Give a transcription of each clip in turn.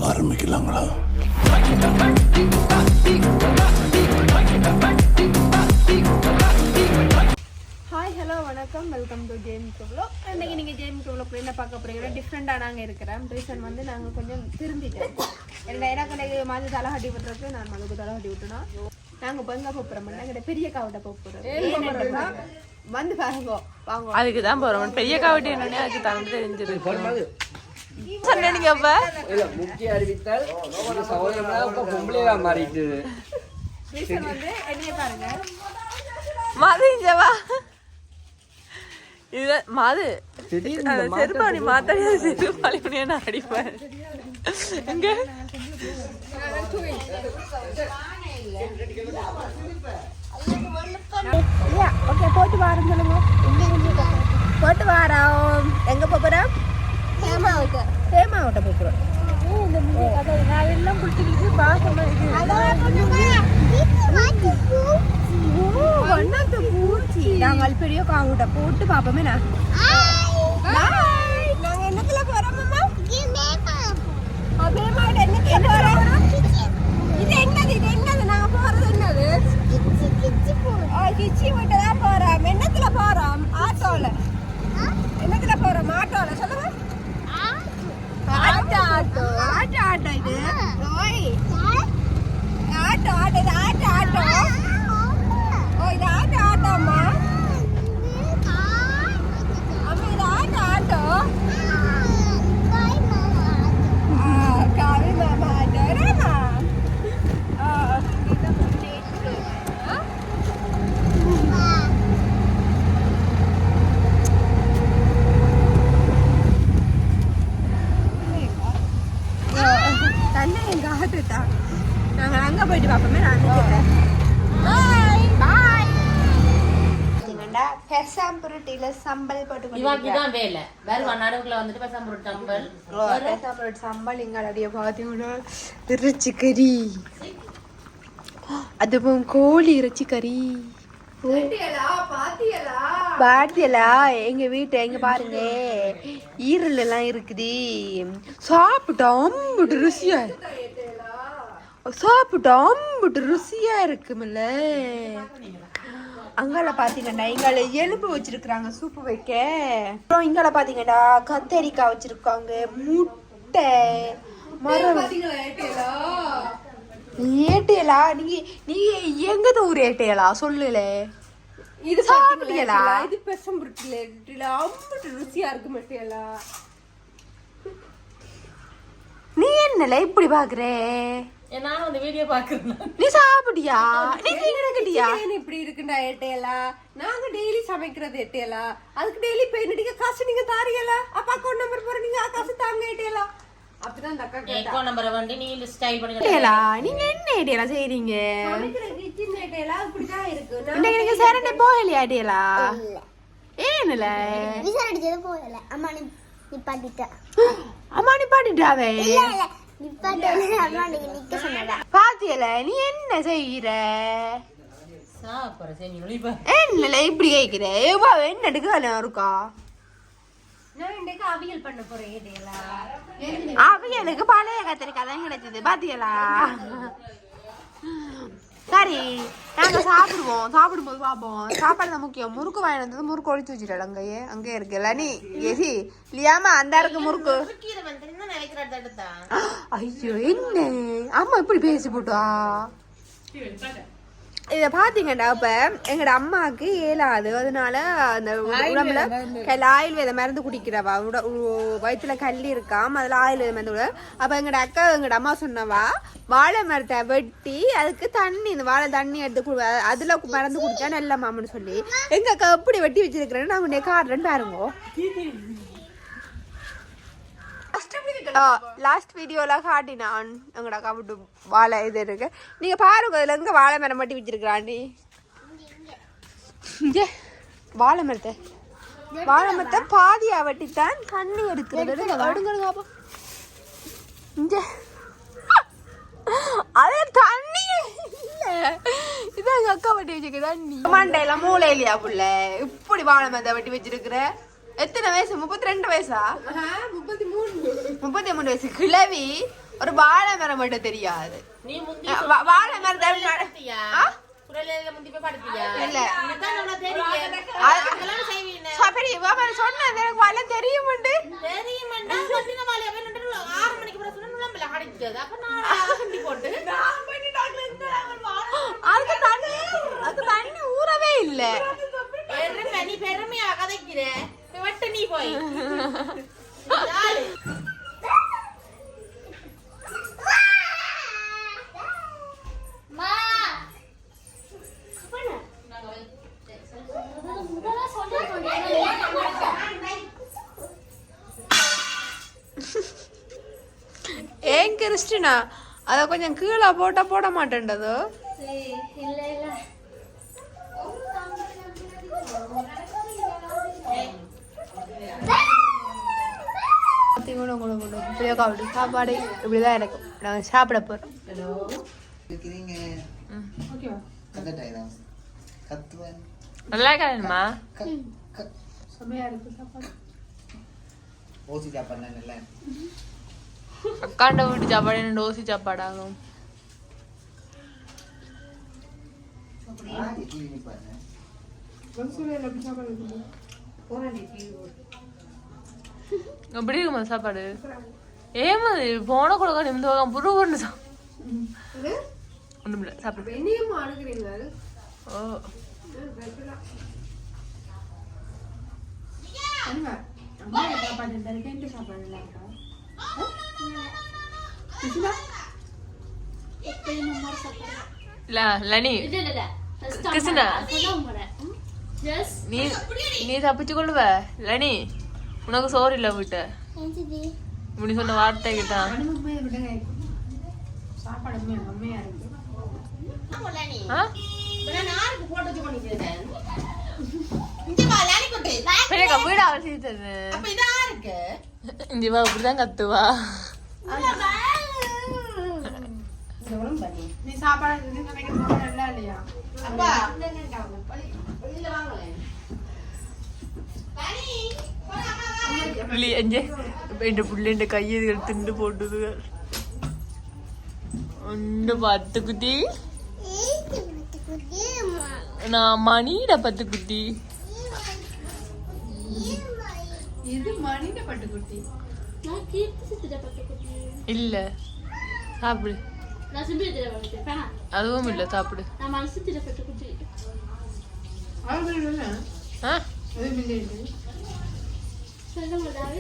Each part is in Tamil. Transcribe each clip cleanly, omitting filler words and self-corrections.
ஆரம்பிக்கலாங்களா? ஹாய் ஹலோ வணக்கம், வெல்கம் டு ஜேம் வ்ளாக். அன்றைக்கி நீங்கள் ஜேம் வ்ளாக் என்ன பார்க்க போகிறீங்கன்னா டிஃப்ரெண்ட்டாக நாங்கள் இருக்கிறோம். ரீசன் வந்து நாங்கள் கொஞ்சம் திரும்பிட்டோம். எனக்கு மாதிரி தலை கட்டி விட்டுறது, நான் மதுக்கு தலை கட்டி விட்டுனா நாங்கள் இப்போ எங்கே போகிறோம்னா எங்கிட்ட பெரிய காவட்டை போகிறோம். வந்து பாருங்க வாங்க, அதுக்கு தான் போகிறோம். பெரிய காவட்டி என்னன்னே அதுக்கு தான் தெரிஞ்சிருக்கு. சொன்னீங்க அப்ப முக்கிய அறிவித்தல் பொம்பளையா மாறிட்டு ரீசன் வந்து என்னைய பாருங்க மது இஞ்சவா இது மது செருப்பாணி மாத்தாடி செருப்பாளி பண்ணியா அடிப்பேன். இங்க ஓகே போட்டு வாரம் சொல்லுங்க. போட்டு வாரோம். எங்கே போகிறோம்? ஹேமாவட்ட போகிறோம். நான் எல்லாம் பிடிச்சிருக்கு பாசமாக பூச்சி. நாங்கள் பெரிய காங்கிட்ட போட்டு பார்ப்போமே. நாங்கள் என்னத்துல போகிறோம்? இது என்னது? இது என்னது? நாங்கள் போகிறது என்னது? கிச்சி விட்டு தான் போகிறோம். என்னத்துல போகிறோம்? ஆட்டோவில். என்னத்துல போகிறோம்? ஆட்டோவில். சொல்லுங்க. ஆட்டோ ஆட்டோ ஆட்டோ ஆட்டோ இது ஆட்டோ ஆட்டோ இது ஆட்டோ ஆட்டோ. ஓ இது ஆட்டோ ஆட்டோம்மா. அம்மா இது ஆட்டோ ஆட்டோ. காவி மாமா ஆட்டோ ரேமா. தண்ணி எங்க ஆட்டுட்டா. நாங்கள் அங்கே போயிட்டு பார்ப்போமே. நான் நினைக்கிறேன். பாய் பாய். பெசாம்புருட்டியில சம்பல் போட்டு இவாக்கிதான் வேலை வேறு நடுவுக்குள்ள வந்துட்டு பெசாம்புருட்டு சம்பல் பெசாம்புருட்டு சம்பல். இங்கே பார்த்தீங்கன்னா இறைச்சி கறி, அதுவும் கோழி இறைச்சி கறி. பாத்தியலா எங்க வீட்டு எங்க பாருங்க, ஈரல் எல்லாம் இருக்குது. சாப்பிட்டா அம்புட்டு ருசியா, சாப்பிட்டா அம்புட்டு ருசியா இருக்குமில்ல. அங்கால பாத்தீங்கன்னா இங்கால எலும்பு வச்சிருக்காங்க சூப்பு வைக்க. அப்புறம் இங்கால பாத்தீங்கன்னா கத்தரிக்காய் வச்சிருக்காங்க, முட்டை, மரம். ஏட்டையலா நீங்க நீங்க எங்கத ஊர் ஏட்டையலா சொல்லல. இது சாப்பிட்டீங்களா? இது பெசம்புருட்டில அம்புட்டு ருசியா இருக்கு மட்டியலா. நீ என்னல இப்படி பாக்குறே? நானும் அந்த வீடியோ பாக்குறேன். நீ சாப்பிட்டியா? நீ கேக்குறியா? இப்படி இருக்குண்டா ஏட்டையலா. நாங்க டெய்லி சமைக்கிறது ஏட்டையலா. அதுக்கு டெய்லி பெயின் அடிக்க காசு நீங்க தாரியலா. அப்பா அக்கௌண்ட் நம்பர் போற நீங்க காசு தாங்க ஏட்டையலா. அப்படிதான் அந்த அக்கா கேட்டா. அக்கௌண்ட் நம்பர் வந்து நீங்க ஸ்டைல் பண்ணி ஏட்டையலா. நீங்க என்ன ஏட்டையலா செய்றீங்க? சமைக்கிற கிச்சன் ஏட்டையலா இப்படி தான் இருக்கு. இன்னைக்கு நீங்க சரண்டே போகலையா ஏட்டையலா? ஏனல விசார அடிச்சது போகல. அம்மா நிப்பாட்டிட்டா. அம்மா நிப்பாட்டிட்டாவே. நிப்பாட்டல அம்மா நிக்க சொன்னடா. பாத்தியல நீ என்ன செய்யற? சாப்பிடுற சரி நொழிப்பா. என்னல இப்படி கேக்குற? ஏவா என்ன எடுக்கல இருக்கா? நான் இன்னைக்கு அவியல் பண்ண போறேன் ஏட்டையலா. அவியலுக்கு பழைய கத்திரிக்காய் தான் கிடைச்சது பாத்தியலா. சரி நாங்க சாப்பிடுவோம், சாப்பிடும்போது பார்ப்போம். சாப்பாடு தான் முக்கியம். முறுக்கு வாங்கி வந்தது, முறுக்கு ஒழிச்சு வச்சுட்டாடு அங்கேயே. அங்கேயே இருக்குல்ல நீ ஏசி இல்லையாமா? அந்த இருக்கு முறுக்கு. ஐயோ என்ன அம்மா இப்படி பேசி போட்டா? இதை பார்த்தீங்கன்னா இப்போ எங்களோட அம்மாவுக்கு இயலாது. அதனால அந்த உடம்புல ஆயுர்வேத மருந்து குடிக்கிறவா, வயிற்றுல கல்லி இருக்காம அதில் ஆயுர்வேத மருந்து கூட. அப்போ எங்களோட அக்கா எங்களோட அம்மா சொன்னவா வாழை மரத்தை வெட்டி அதுக்கு தண்ணி, இந்த வாழை தண்ணி எடுத்து அதில் மருந்து குடிச்சா நல்ல மாமன்னு சொல்லி எங்கள் அக்கா எப்படி வெட்டி வச்சிருக்கிறேன்னு நான் உன்னை காட்டுறேன்னு பாருங்க. லாஸ்ட் வீடியோல காட்டினான் எங்கடா காப்பிட்டு வாழை இது இருக்கு. நீங்க பாருங்க அதுல எங்க வாழை மரம் மட்டும் வச்சிருக்கிறாண்டி. வாழை மரத்தை பாதியா வெட்டித்தான் தண்ணி எடுக்கிறது. அதே தண்ணி இல்ல, இதான் எங்க அக்கா வெட்டி வச்சிருக்க தண்ணி. மண்டையில மூளை இல்லையா புள்ள? இப்படி வாழை மரத்தை வெட்டி வச்சிருக்கிற. எத்தனை வயசு? 32 வயசா? 33 வயசு கிழவி ஒரு வாழை மரம் மட்டும் தெரியாது. நீ முந்தி வாழை மரம் படுத்தியா குரலையில முந்தி போய் படுத்தியா இல்ல இதுதான் நம்ம தெரியும் அதெல்லாம் செய்வீங்க சபரி சொன்ன எனக்கு வாழை தெரியுமுண்டு தெரியுமாண்டா கொட்டின வாழை அப்படியே 6 மணிக்கு பிறகு சொன்னா நம்மள அடிச்சது அப்ப நான் கண்டி போட்டு அது தண்ணி ஊறவே இல்ல. நீ பெருமையா கதைக்கிற வெட்ட நீ போய் ஏன் கிறிஸ்டினா அத கொஞ்சம் கீழே போட்டா போட மாட்டேன்டதோ. சாப்பாடு இப்படிதான் இருக்கும். நாங்க சாப்பிட போறோம். நல்லா இருக்கா? அக்காண்ட வீட்டு சாப்பாடு என்ன டோசி சாப்பாடாகும். எப்படி இருக்குமா சாப்பாடு? ஏமா போன கூட நிமிந்து போகாம புரு ஒன்று ஒண்ணுமில்ல சாப்பிடு. ஓ லனி கிருஷ்ணா நீ தப்பிச்சு கொள்ளுவ லனி. உனக்கு சோறு இல்ல வீட்ட இப்படி சொன்ன வார்த்தைக்கு தான். வீடு அவசியத்தது இந்திவா இப்படிதான் கத்துவா. நீ சாப்பாடு நல்லா இல்லையா? എന്റെ പുള്ളിന്റെ കൈ തിണ്ട് പോട്ടത് ഉണ്ട് 10 കുട്ടി മണിയുടെ 10 കുട്ടി ഇല്ല സാപ്പിട് അതും ഇല്ല സാപ്പിട്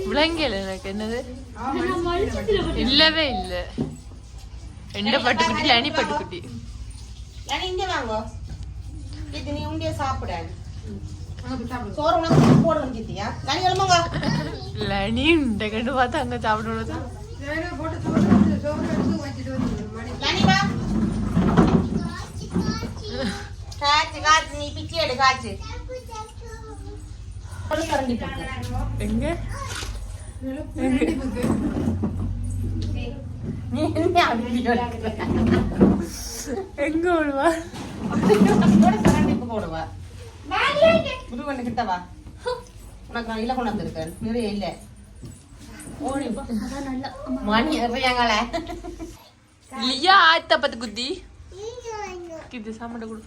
விளங்கல எனக்கு என்னது இல்லவே இல்ல. எந்த பட்டுக்குட்டி லனி பட்டுக்குட்டி லனி இங்க வாங்கோ இது நீ உண்டிய சாப்பிடு சோறு உனக்கு போட வந்துட்டியா லனி எழும்புங்க லனி இந்த கண்டு பார்த்தா அங்க சாப்பிடுறது லனி வா காச்சு காச்சு நீ பிச்சி எடு காச்சு எங்க எங்க விடுவா போடுவா புது கிட்டவா உனக்கு நான் இல்ல கொண்டு வந்திருக்கேன் நிறைய இல்ல ஓடி மணி எறியாங்கள லியா ஆத்த 10 குட்டி இது சாப்பிட கொடு.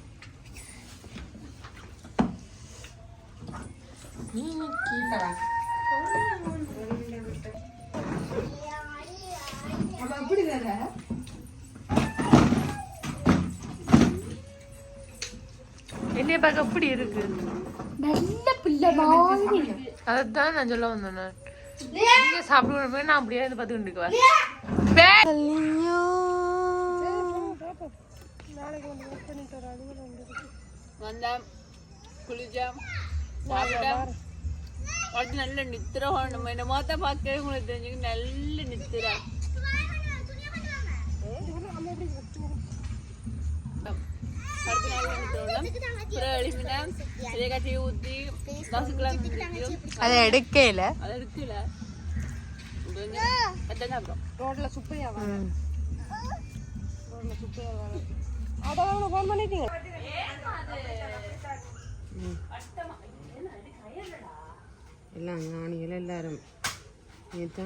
என்னைய பார்க்க அப்படி இருக்கு நல்ல பிள்ளை மாதிரி. அதான் நான் சொல்ல வந்தேன். நீங்க சாப்பிடுவோம் நான் அப்படியே இருந்து பார்த்துக்கிட்டு வந்தேன் குளிச்சேன் சாப்பிட்டேன். அது நல்ல நித்திர நம்ம என்ன மாத்தா பார்க்கவே உங்களுக்கு தெரிஞ்சுக்க நல்ல நித்திர அடுத்த நாள் எழுப்பினா காட்சி ஊற்றி தோசைக்கெல்லாம் அதை எடுக்கல அதை எடுக்கல அப்புறம் ரோட்ல சுப்பையா ரோட்ல சுப்பையா அதான் ஃபோன் பண்ணிட்டீங்க எல்லாம் ஞானிகள் எல்லாரும் நேற்று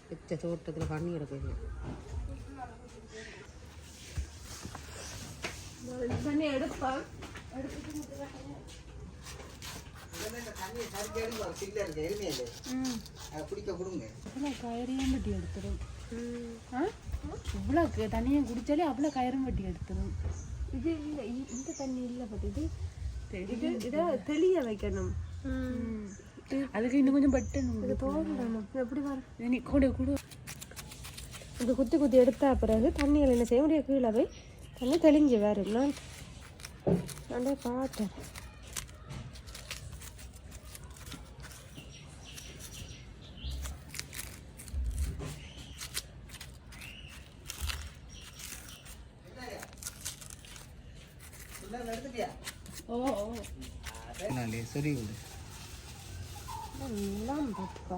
வச்ச தோட்டத்தில் பண்ணி கிடக்குது. பண்ணி எடுப்பா கயிறையும் வெட்டி எடுத்துரும். இவ்வளோ தண்ணியை குடிச்சாலே அவ்வளோ கயிறும் வெட்டி எடுத்துரும். இது இல்லை, இந்த தண்ணி இல்லை. பட் இது இதை தெளிய வைக்கணும். அதுக்கு இன்னும் கொஞ்சம் பட்டணும். இது தோண்டணும். எப்படி வரும்? நீ கூட கூட இது குத்தி குத்தி எடுத்தா பிறகு தண்ணியில் என்ன செய்ய முடியாது, கீழே போய் தண்ணி தெளிஞ்சு வரும். நான் பார்த்தேன். சரி எல்லாம் பார்த்துப்பா.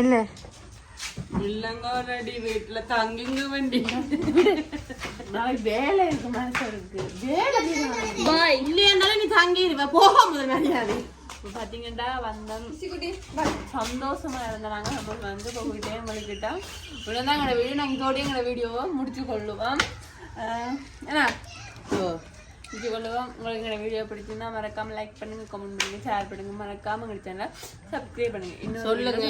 என்ன இல்லைங்க ரெடி வீட்டுல தங்குங்க வண்டி நாளைக்கு வேலை இருக்கு, மனசு இருக்கு. வேலை இல்லையாண்டாலும் நீ தங்கிடுவ போக முதல் மரியாதை. பாத்தீங்கன்னா வந்தோம், சந்தோஷமா இருந்தாங்க. நம்ம வந்து போகிட்டே வலிக்கிட்டா இவ்வளவுதான் எங்களோட வீடியோ. நாங்கள் இதோடய எங்களோட வீடியோவை முடிச்சு கொள்ளுவோம். என்ன முடிச்சு கொள்ளுவோம். உங்களுக்கு எங்களோட வீடியோ பிடிச்சிருந்தா மறக்காம லைக் பண்ணுங்க, கமெண்ட் பண்ணுங்க, ஷேர் பண்ணுங்க. மறக்காம எங்க சேனலை சப்ஸ்கிரைப் பண்ணுங்க. இன்னும் சொல்லுங்க.